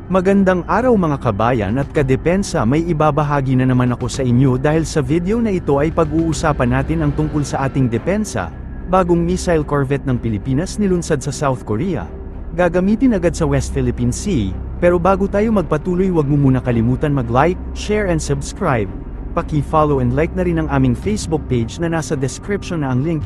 Magandang araw mga kabayan at kadepensa, may ibabahagi na naman ako sa inyo dahil sa video na ito ay pag-uusapan natin ang tungkol sa ating depensa. Bagong missile corvette ng Pilipinas nilunsad sa South Korea. Gagamitin agad sa West Philippine Sea, pero bago tayo magpatuloy huwag mo muna kalimutan mag-like, share and subscribe. Paki-follow and like na rin ang aming Facebook page na nasa description na ang link.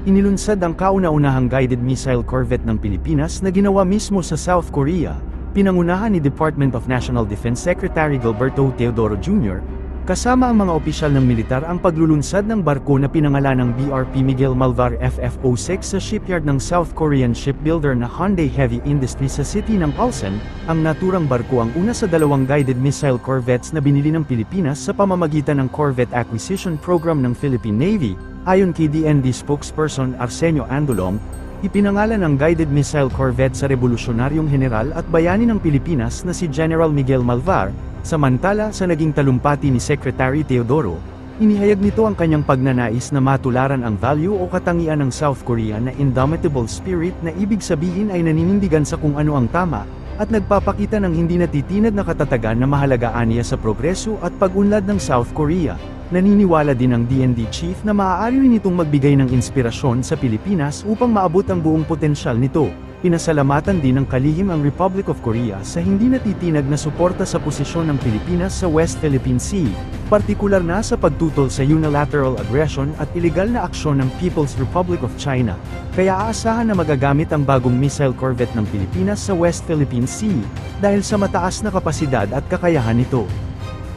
Inilunsad ang kauna-unahang guided missile corvette ng Pilipinas na ginawa mismo sa South Korea, pinangunahan ni Department of National Defense Secretary Gilberto Teodoro Jr., kasama ang mga opisyal ng militar ang paglulunsad ng barko na pinangalan ng BRP Miguel Malvar FF-06 sa shipyard ng South Korean shipbuilder na Hyundai Heavy Industries sa city ng Ulsan. Ang naturang barko ang una sa dalawang guided missile corvettes na binili ng Pilipinas sa pamamagitan ng Corvette Acquisition Program ng Philippine Navy. Ayon kay DND spokesperson Arsenio Andolong, ipinangalan ang guided missile corvette sa Revolusyonaryong General at Bayani ng Pilipinas na si General Miguel Malvar. Samantala, sa naging talumpati ni Secretary Teodoro, inihayag nito ang kanyang pagnanais na matularan ang value o katangian ng South Korea na indomitable spirit, na ibig sabihin ay naninindigan sa kung ano ang tama, at nagpapakita ng hindi natitinag na katatagan na mahalagaan niya sa progreso at pag-unlad ng South Korea. Naniniwala din ang DND chief na maaari rin itong magbigay ng inspirasyon sa Pilipinas upang maabot ang buong potensyal nito. Pinasalamatan din ng kalihim ang Republic of Korea sa hindi natitinag na suporta sa posisyon ng Pilipinas sa West Philippine Sea, partikular na sa pagtutol sa unilateral aggression at ilegal na aksyon ng People's Republic of China. Kaya aasahan na magagamit ang bagong missile corvette ng Pilipinas sa West Philippine Sea, dahil sa mataas na kapasidad at kakayahan nito.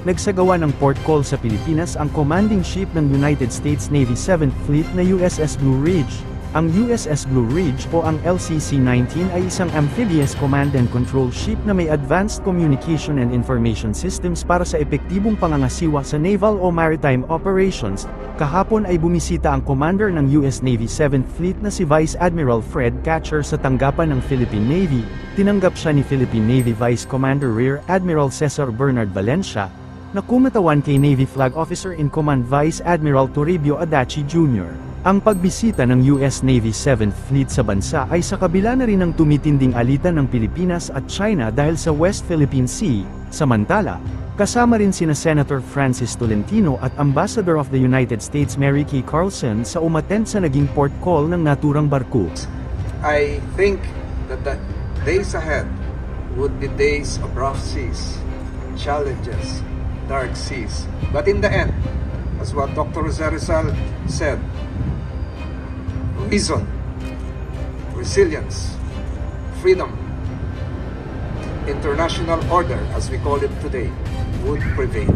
Nagsagawa ng port call sa Pilipinas ang commanding ship ng United States Navy 7th Fleet na USS Blue Ridge. Ang USS Blue Ridge o ang LCC-19 ay isang amphibious command and control ship na may advanced communication and information systems para sa epektibong pangangasiwa sa naval o maritime operations. Kahapon ay bumisita ang commander ng US Navy 7th Fleet na si Vice Admiral Fred Catcher sa tanggapan ng Philippine Navy. Tinanggap siya ni Philippine Navy Vice Commander Rear Admiral Cesar Bernard Valencia, na kumatawan kay Navy Flag Officer in Command Vice Admiral Toribio Adachi Jr. Ang pagbisita ng US Navy 7th Fleet sa bansa ay sa kabila na rin ng tumitinding alitan ng Pilipinas at China dahil sa West Philippine Sea. Samantala, kasama rin sina Senator Francis Tolentino at Ambassador of the United States Mary Kay Carlson sa umattend sa naging port call ng naturang barko. I think that the days ahead would be days of rough seas, challenges, dark seas. But in the end, as what Dr. Rizal said, reason, resilience, freedom, international order, as we call it today, would prevail.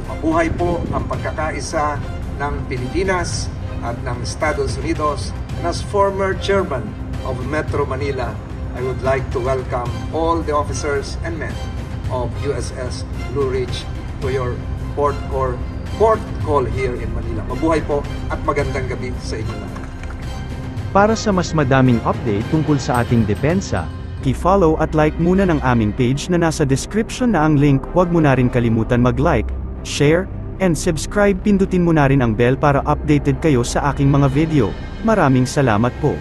Mabuhay po ang pagkakaisa ng Pilipinas at ng Estados Unidos. And as former chairman of Metro Manila, I would like to welcome all the officers and men of USS Blue Ridge to your port call here in Manila. Mabuhay po at magandang gabi sa inyo lahat. Para sa mas madaming update tungkol sa ating depensa, i-follow at like muna ng aming page na nasa description na ang link. Huwag mo na rin kalimutan mag-like, share, and subscribe. Pindutin mo na rin ang bell para updated kayo sa aking mga video. Maraming salamat po.